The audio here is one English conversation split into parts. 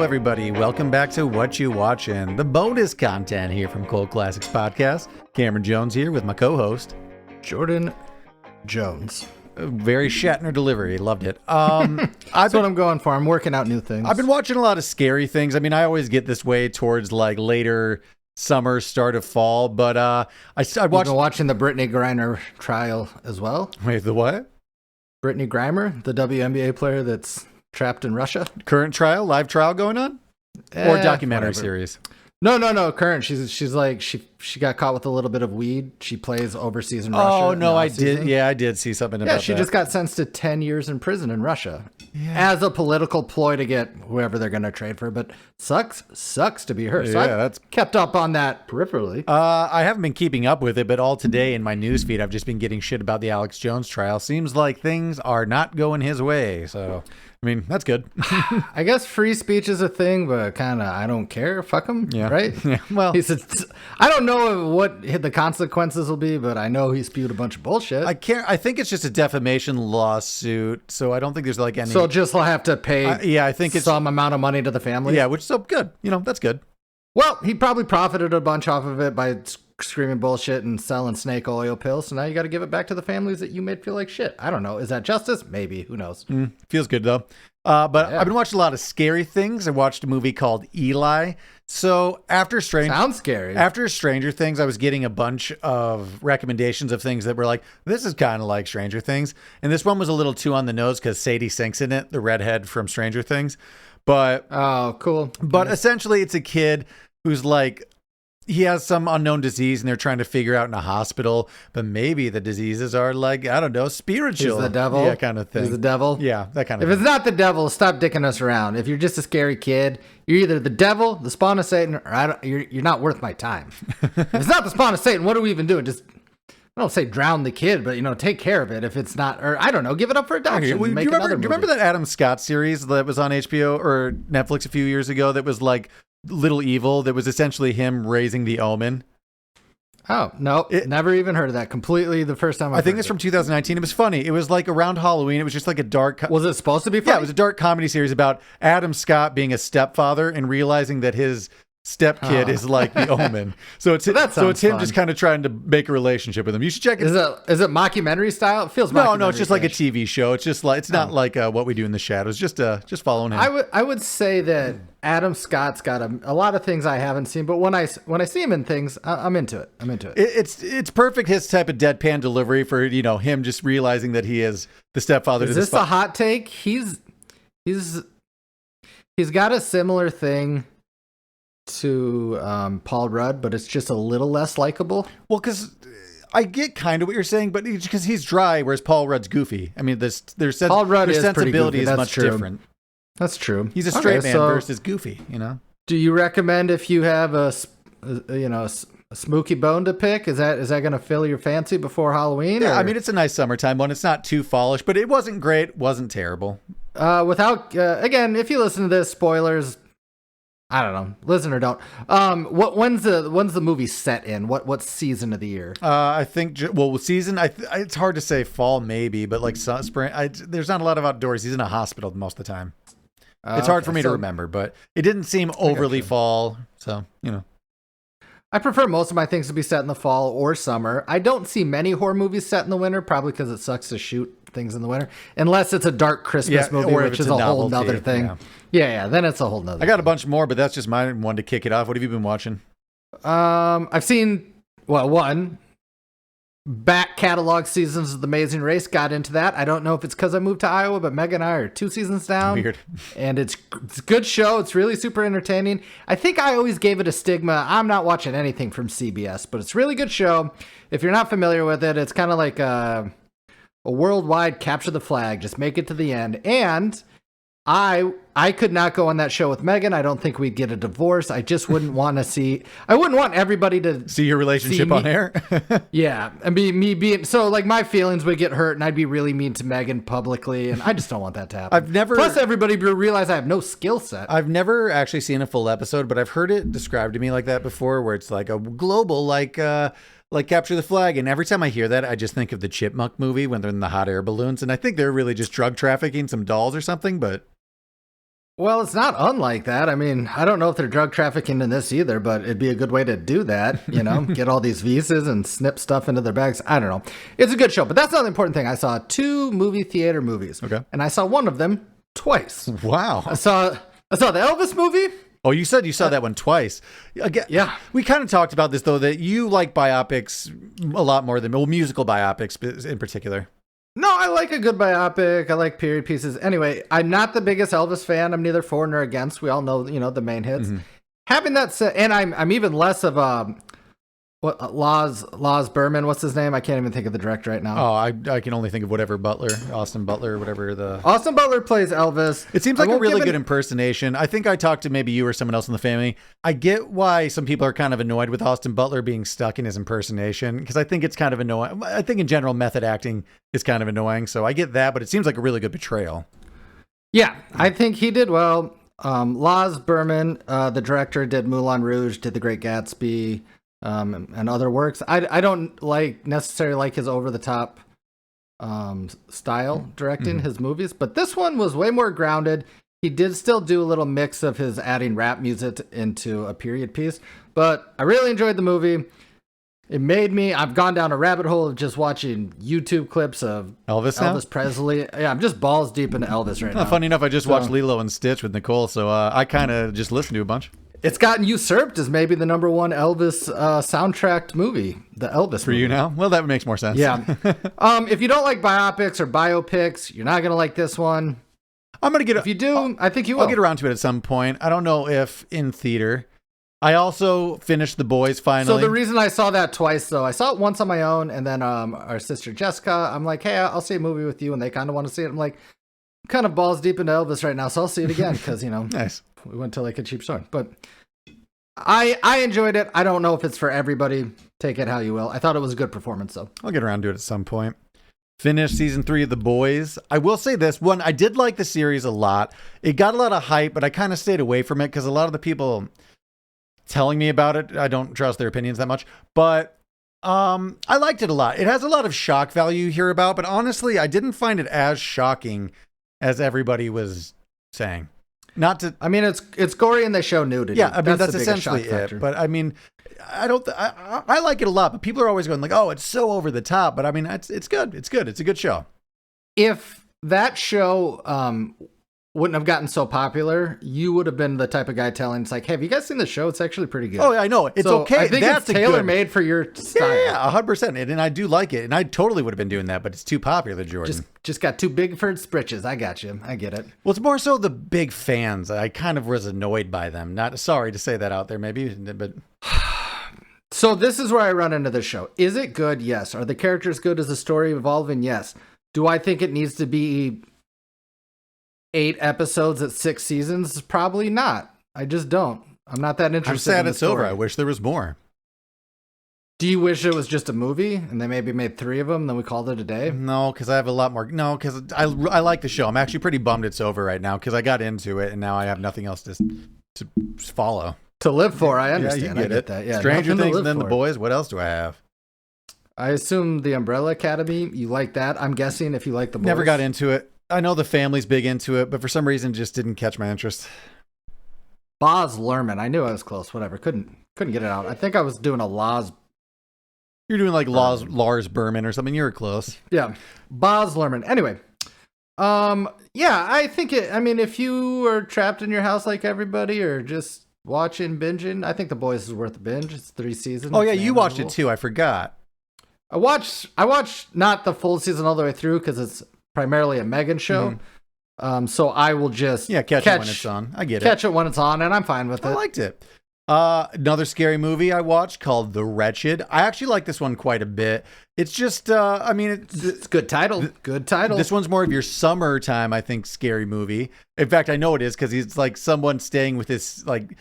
everybody. Welcome back to What You Watchin', the bonus content here from Cold Classics Podcast. Cameron Jones here with my co-host, Jordan Jones. Very Shatner delivery. Loved it. That's what I'm going for. I'm working out new things. I've been watching a lot of scary things. I mean, I always get this way towards like later summer, start of fall, but I watched... You've been watching the Brittany Griner trial as well? Wait, the what? Brittany Griner, the WNBA player that's trapped in Russia. Current trial? Live trial going on? Or documentary series? No. Current. She's like she got caught with a little bit of weed. She plays overseas in Russia. Oh no, I did. Yeah, I did see something about that. Yeah, she just got sentenced to 10 years in prison in Russia as a political ploy to get whoever they're going to trade for. But sucks to be her. So that's kept up on that peripherally. I haven't been keeping up with it, but all today in my newsfeed, I've just been getting shit about the Alex Jones trial. Seems like things are not going his way. So. I mean, that's good. I guess free speech is a thing, but kind of I don't care. Fuck him, right? Yeah. Well, he said, I don't know what the consequences will be, but I know he spewed a bunch of bullshit. I think it's just a defamation lawsuit, so I don't think there's like any. So just he'll have to pay. I think it's some amount of money to the family. Yeah, which is so good. You know, that's good. Well, he probably profited a bunch off of it by screaming bullshit and selling snake oil pills. So now you got to give it back to the families that you made feel like shit. I don't know. Is that justice?Maybe. Who knows? Feels good though. But I've been watching a lot of scary things. I watched a movie called Eli. So sounds scary. After Stranger Things, I was getting a bunch of recommendations of things that were like, this is kind of like Stranger Things. And this one was a little too on the nose because Sadie Sink's in it, the redhead from Stranger Things. But oh, cool. But essentially, it's a kid who's like, he has some unknown disease and they're trying to figure out in a hospital, but maybe the diseases are like, I don't know, spiritual. He's the devil. Yeah, kind of thing. He's the devil. Yeah, that kind of thing. If it's not the devil, stop dicking us around. If you're just a scary kid, you're either the devil, the spawn of Satan, or you're not worth my time. If it's not the spawn of Satan, what are we even doing? Just, I don't say drown the kid, but, take care of it if it's not, or I don't know, give it up for adoption. Okay. Do you remember that Adam Scott series that was on HBO or Netflix a few years ago that was like Little Evil, that was essentially him raising the Omen? Oh, no, never even heard of that. Completely the first time I think it's from 2019. It was funny. It was like around Halloween. It was just like a dark... Was it supposed to be funny? Yeah, it was a dark comedy series about Adam Scott being a stepfather and realizing that his stepkid is like the Omen. So it's him just kind of trying to make a relationship with him. You should check it. Is it mockumentary style? It feels no, it's just like a TV show. It's just like, it's not like What We Do in the Shadows. Just following him. I would say that Adam Scott's got a lot of things I haven't seen, but when I see him in things, I'm into it. It's perfect, his type of deadpan delivery for him just realizing that he is the stepfather. Is this a hot take? He's got a similar thing to Paul Rudd, but it's just a little less likable. Well, because I get kind of what you're saying, but because he's dry, whereas Paul Rudd's goofy. I mean, Paul Rudd is sensibility is much different. That's true. He's a straight man versus goofy. Do you recommend if you have a smoky bone to pick? Is that going to fill your fancy before Halloween? Yeah, I mean, it's a nice summertime one. It's not too fallish, but it wasn't great. Wasn't terrible. Again, if you listen to this, spoilers. I don't know. Listen or don't. When's the movie set in? What season of the year? I think season. It's hard to say. Fall maybe, but like spring. There's not a lot of outdoors. He's in a hospital most of the time. It's hard for me to remember, but it didn't seem overly fall. So I prefer most of my things to be set in the fall or summer. I don't see many horror movies set in the winter, probably because it sucks to shoot things in the winter, unless it's a dark Christmas movie, which is a whole nother thing. Yeah, then it's a whole nother. I got a bunch more, but that's just my one to kick it off. What have you been watching? I've seen one back catalog seasons of The Amazing Race. Got into that. I don't know if it's because I moved to Iowa, but Meg and I are 2 seasons down. Weird. And it's a good show. It's really super entertaining. I think I always gave it a stigma. I'm not watching anything from CBS, but it's a really good show. If you're not familiar with it, it's kind of like a worldwide capture the flag. Just make it to the end. And I could not go on that show with Megan. I don't think we'd get a divorce. I just wouldn't want to see. I wouldn't want everybody to see your relationship on air. Yeah, and me being so like my feelings would get hurt, and I'd be really mean to Megan publicly, and I just don't want that to happen. Plus, everybody realize I have no skill set. I've never actually seen a full episode, but I've heard it described to me like that before, where it's like a global like Capture the Flag. And every time I hear that, I just think of the Chipmunk movie when they're in the hot air balloons. And I think they're really just drug trafficking some dolls or something, but Well, it's not unlike that. I mean, I don't know if they're drug trafficking in this either, but it'd be a good way to do that, get all these visas and snip stuff into their bags. I don't know. It's a good show, but that's not the important thing. I saw 2 movie theater movies. Okay. And I saw one of them twice. Wow. I saw the Elvis movie. Oh, you said you saw that one twice. Again, Yeah. We kind of talked about this, though, that you like biopics a lot more than, musical biopics in particular. No, I like a good biopic. I like period pieces. Anyway, I'm not the biggest Elvis fan. I'm neither for nor against. We all know, the main hits. Mm-hmm. Having that said, and I'm even less of a Laws Berman. What's his name? I can't even think of the director right now. Oh, I can only think of whatever Austin Butler, whatever the... Austin Butler plays Elvis. It seems like a really good impersonation. I think I talked to maybe you or someone else in the family. I get why some people are kind of annoyed with Austin Butler being stuck in his impersonation, because I think it's kind of annoying. I think in general, method acting is kind of annoying. So I get that, but it seems like a really good portrayal. Yeah, I think he did well. Laws Berman, the director, did Moulin Rouge, did The Great Gatsby, and other works. I don't necessarily like his over the top style directing his movies, but this one was way more grounded. He did still do a little mix of his adding rap music into a period piece, but I really enjoyed the movie. It made me, I've gone down a rabbit hole of just watching YouTube clips of Elvis Presley. Yeah, I'm just balls deep into Elvis right now. Funny enough, I just watched Lilo and Stitch with Nicole, so I kind of just listened to a bunch. It's gotten usurped as maybe the number 1 Elvis soundtracked movie, the Elvis For movie. you now? Well, that makes more sense. Yeah. If you don't like biopics or biopics, you're not going to like this one. I'm going to get... If you do, I think you will. I'll get around to it at some point. I don't know if in theater. I also finished The Boys finally. So the reason I saw that twice, though, I saw it once on my own, and then our sister Jessica, I'm like, hey, I'll see a movie with you, and they kind of want to see it. I'm like, I'm kind of balls deep into Elvis right now, so I'll see it again, because, nice. We went to like a cheap store. But I enjoyed it. I don't know if it's for everybody. Take it how you will. I thought it was a good performance, though. I'll get around to it at some point. Finished season 3 of The Boys. I will say this one, I did like the series a lot. It got a lot of hype, but I kind of stayed away from it because a lot of the people telling me about it, I don't trust their opinions that much. But I liked it a lot. It has a lot of shock value here about, but honestly, I didn't find it as shocking as everybody was saying. Not to, I mean, it's gory and they show nudity. Yeah, I mean that's essentially it. But I mean, I like it a lot. But people are always going like, "Oh, it's so over the top." But I mean, it's good. It's good. It's a good show. If that show wouldn't have gotten so popular, you would have been the type of guy telling, it's like, hey, have you guys seen the show? It's actually pretty good. Oh, I know. It's okay. I think it's tailor-made for your style. Yeah, 100%. And I do like it. And I totally would have been doing that, but it's too popular, Jordan. Just got too big for its britches. I got you. I get it. Well, it's more so the big fans. I kind of was annoyed by them. Not sorry to say that out there, maybe, but... So this is where I run into the show. Is it good? Yes. Are the characters good? Is the story evolving? Yes. Do I think it needs to be 8 episodes at 6 seasons? Probably not. I just don't. I'm not that interested. I'm sad in the it's story. over. I wish there was more. Do you wish it was just a movie and they maybe made 3 of them, then we called it a day? No, because I have a lot more. No, because I like the show. I'm actually pretty bummed it's over right now because I got into it and now I have nothing else to follow. To live for, I understand. Yeah, you get it. That. Yeah, Stranger Things and then The Boys. What else do I have? I assume The Umbrella Academy. You like that? I'm guessing if you like The Boys. Never got into it. I know the family's big into it, but for some reason, it just didn't catch my interest. Baz Luhrmann. I knew I was close. Whatever. Couldn't get it out. I think I was doing a Lars. You're doing like Lars Berman or something. You were close. Yeah, Baz Luhrmann. Anyway, yeah, I think it. I mean, if you are trapped in your house like everybody, or just watching binging, I think The Boys is worth a binge. It's 3 seasons. Oh yeah, you watched it too. I forgot. I watched not the full season all the way through because it's primarily a Megan show. Mm-hmm. So I will just catch it when it's on. I get it. Catch it when it's on, and I'm fine with it. I liked it. Another scary movie I watched called The Wretched. I actually like this one quite a bit. It's just, I mean, it's a good title. Good title. This one's more of your summertime, I think, scary movie. In fact, I know it is because he's like someone staying with his like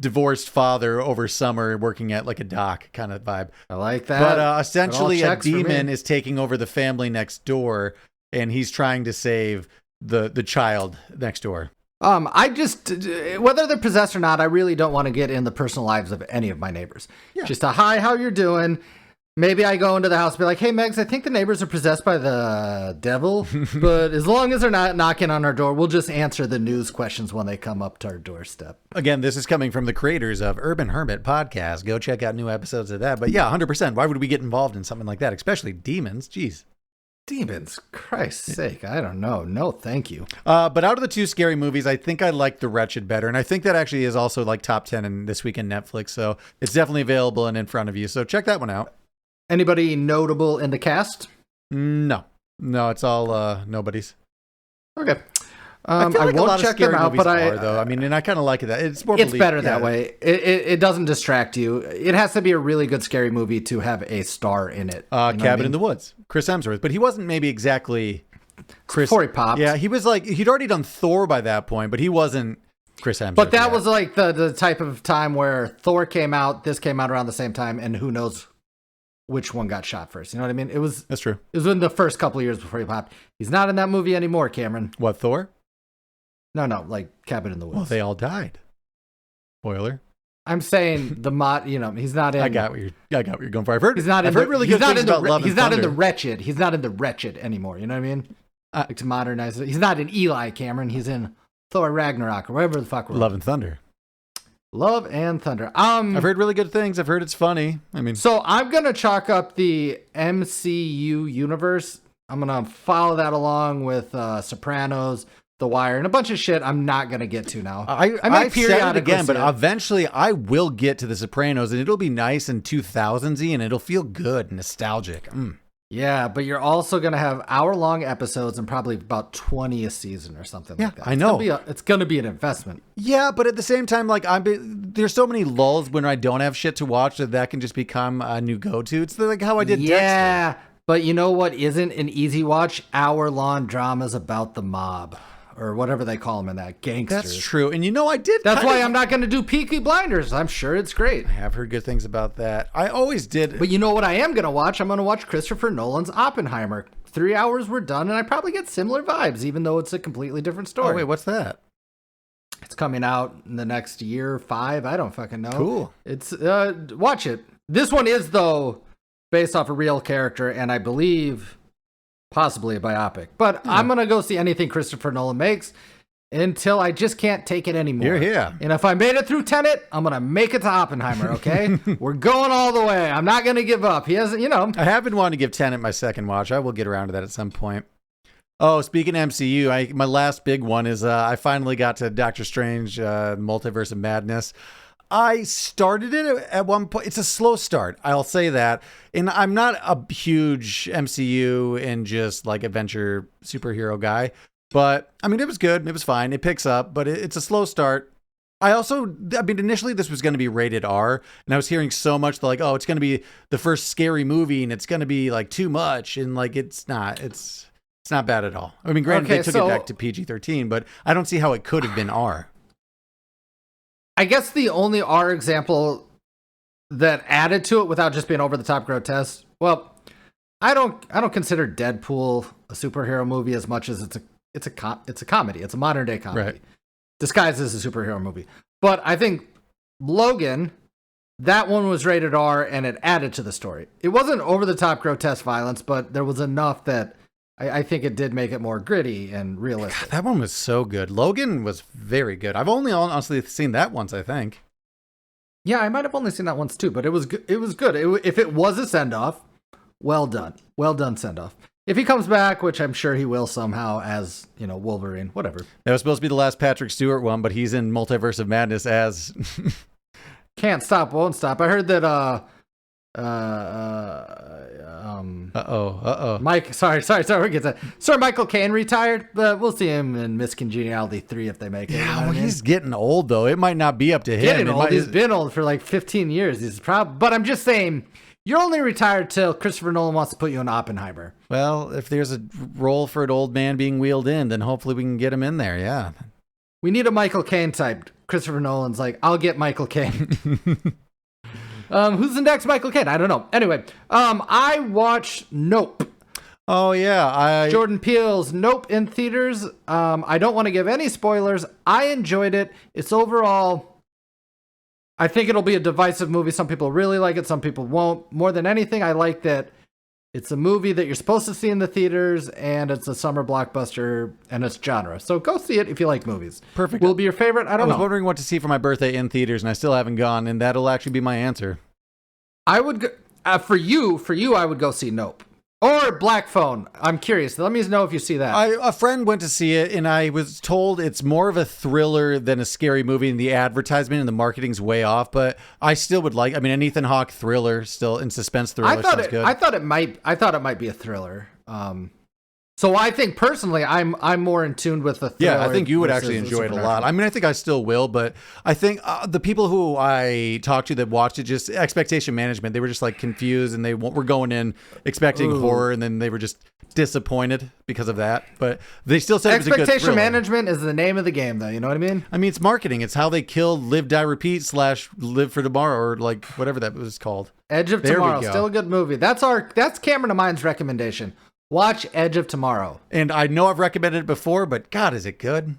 divorced father over summer, working at like a dock kind of vibe. I like that. But essentially, a demon is taking over the family next door, and he's trying to save the child next door. I just, whether they're possessed or not, I really don't want to get in the personal lives of any of my neighbors. Yeah. Just a hi, how you're doing. Maybe I go into the house and be like, hey, Megs, I think the neighbors are possessed by the devil. But as long as they're not knocking on our door, we'll just answer the news questions when they come up to our doorstep. Again, this is coming from the creators of Urban Hermit Podcast. Go check out new episodes of that. But yeah, 100%. Why would we get involved in something like that? Especially demons. Jeez. Demons, Christ's sake. I don't know. No, thank you. But out of the two scary movies, I think I like The Wretched better. And I think that actually is also like top 10 in this week in Netflix. So it's definitely available and in front of you. So check that one out. Anybody notable in the cast? No, it's all nobodies. Okay. I feel like I won't check them out, but though. I mean, and I kind of like that. It's more. It's better that way. It doesn't distract you. It has to be a really good scary movie to have a star in it. Cabin in the Woods, Chris Hemsworth, but he wasn't maybe exactly Chris. Before he popped. Yeah, he was like he'd already done Thor by that point, but he wasn't Chris Hemsworth. But that was like the type of time where Thor came out. This came out around the same time, and who knows which one got shot first. You know what I mean? That's true. It was in the first couple of years before he popped. He's not in that movie anymore, Cameron. What, Thor? No, like Cabin in the Woods. Well, they all died. Spoiler. I'm saying he's not in. I got what you're going for. I've heard. He's not. I've heard really good things about Love and Thunder. He's not in the Wretched. He's not in the Wretched anymore. You know what I mean? Like to modernize it. He's not in Eli, Cameron. He's in Thor Ragnarok or whatever the fuck. Love and Thunder. Love and Thunder. I've heard really good things. I've heard it's funny. I mean, so I'm gonna chalk up the MCU universe. I'm gonna follow that along with Sopranos, The Wire, and a bunch of shit I'm not gonna get to now. I've said it again, but eventually I will get to The Sopranos, and it'll be nice and 2000s-y, and it'll feel good, and nostalgic. Yeah, but you're also going to have hour-long episodes and probably about 20 a season or something like that. I know. It's going to be an investment. Yeah, but at the same time, like there's so many lulls when I don't have shit to watch that can just become a new go-to. It's like how I did Dexter. Yeah, but you know what isn't an easy watch? Hour-long dramas about the mob. Or whatever they call them in that, gangsters. That's true. And I did. That's why I'm not going to do Peaky Blinders. I'm sure it's great. I have heard good things about that. I always did. But you know what I am going to watch? I'm going to watch Christopher Nolan's Oppenheimer. 3 hours were done, and I probably get similar vibes, even though it's a completely different story. Oh, wait, what's that? It's coming out in the next year, 5. I don't fucking know. Cool. It's watch it. This one is, though, based off a real character, and I believe possibly a biopic. But I'm going to go see anything Christopher Nolan makes until I just can't take it anymore. You're here. And if I made it through Tenet, I'm going to make it to Oppenheimer, okay? We're going all the way. I'm not going to give up. He hasn't, I have been wanting to give Tenet my second watch. I will get around to that at some point. Oh, speaking of MCU, my last big one is I finally got to Doctor Strange, Multiverse of Madness. I started it at one point. It's a slow start, I'll say that. And I'm not a huge MCU and just like adventure superhero guy. But I mean, it was good. It was fine. It picks up, but it's a slow start. Initially this was going to be rated R, and I was hearing so much like, oh, it's going to be the first scary movie and it's going to be like too much. And like, it's not bad at all. I mean, granted, they took it back to PG-13, but I don't see how it could have been R. I guess the only R example that added to it without just being over the top grotesque. Well, I don't consider Deadpool a superhero movie as much as it's a comedy. It's a modern day comedy, right, disguised as a superhero movie. But I think Logan, that one was rated R and it added to the story. It wasn't over the top grotesque violence, but there was enough that I think it did make it more gritty and realistic. God, that one was so good. Logan was very good. I've only honestly seen that once, I think. Yeah, I might have only seen that once too, but it was good. If it was a send-off, well done. Well done send-off. If he comes back, which I'm sure he will somehow as, Wolverine, whatever. That was supposed to be the last Patrick Stewart one, but he's in Multiverse of Madness as... Can't stop, won't stop. I heard that, Mike, sorry, we'll get that. Sir Michael Caine retired, but we'll see him in Miss Congeniality 3 if they make it. Yeah, he's getting old, though. It might not be up to him. He's been old for like 15 years. But I'm just saying, you're only retired till Christopher Nolan wants to put you in Oppenheimer. Well, if there's a role for an old man being wheeled in, then hopefully we can get him in there, yeah. We need a Michael Caine type. Christopher Nolan's like, I'll get Michael Caine. Who's the next Michael Caine? I don't know. Anyway, I watched Nope. Oh, yeah. Jordan Peele's Nope in theaters. I don't want to give any spoilers. I enjoyed it. It's overall I think it'll be a divisive movie. Some people really like it, some people won't. More than anything, I like that it's a movie that you're supposed to see in the theaters, and it's a summer blockbuster, and it's genre. So go see it if you like movies. Perfect. Will it be your favorite? I don't know. I was wondering what to see for my birthday in theaters, and I still haven't gone, and that'll actually be my answer. I would go, for you, I would go see Nope. Or Black Phone. I'm curious. Let me know if you see that. A friend went to see it, and I was told it's more of a thriller than a scary movie, and the advertisement and the marketing's way off. But I still would like. I mean, an Ethan Hawke thriller, still in suspense thriller. Sounds good. I thought it might be a thriller. So I think personally, I'm more in tune with the thriller. Yeah, I think you would actually enjoy it a lot. I mean, I think I still will, but I think the people who I talked to that watched it, just expectation management, they were just like confused, and they were going in expecting horror, and then they were just disappointed because of that. But they still said it was a good thriller. Expectation management is the name of the game, though. You know what I mean? I mean, it's marketing. It's how they killed Live, Die, Repeat / Live for Tomorrow, or like whatever that was called. Edge of Tomorrow, still a good movie. That's Cameron and mine's recommendation. Watch Edge of Tomorrow. And I know I've recommended it before, but God, is it good?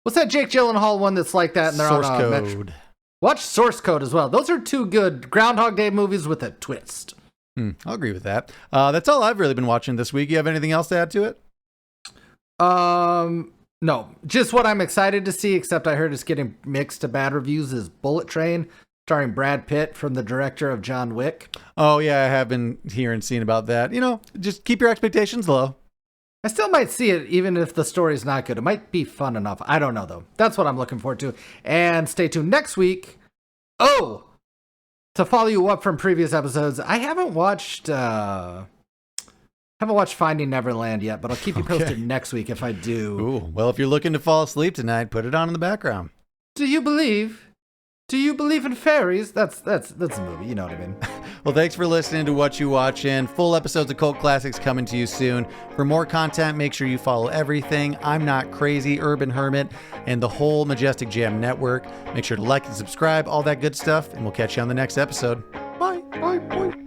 What's that Jake Gyllenhaal one that's like that? And they're Source on Code. Watch Source Code as well. Those are two good Groundhog Day movies with a twist. I'll agree with that. That's all I've really been watching this week. You have anything else to add to it? No. Just what I'm excited to see, except I heard it's getting mixed to bad reviews, is Bullet Train, starring Brad Pitt, from the director of John Wick. Oh, yeah, I have been hearing and seeing about that. You know, just keep your expectations low. I still might see it, even if the story's not good. It might be fun enough. I don't know, though. That's what I'm looking forward to. And stay tuned next week. Oh! To follow you up from previous episodes, I haven't watched Finding Neverland yet, but I'll keep you posted next week if I do. Ooh, well, if you're looking to fall asleep tonight, put it on in the background. Do you believe in fairies? That's a movie, you know what I mean. Well, thanks for listening to What You Watchin'. Full episodes of Cult Classics coming to you soon. For more content, make sure you follow everything I'm Not Crazy, Urban Hermit, and the whole Majestic Jam Network. Make sure to like and subscribe, all that good stuff, and we'll catch you on the next episode. Bye. Bye. Bye.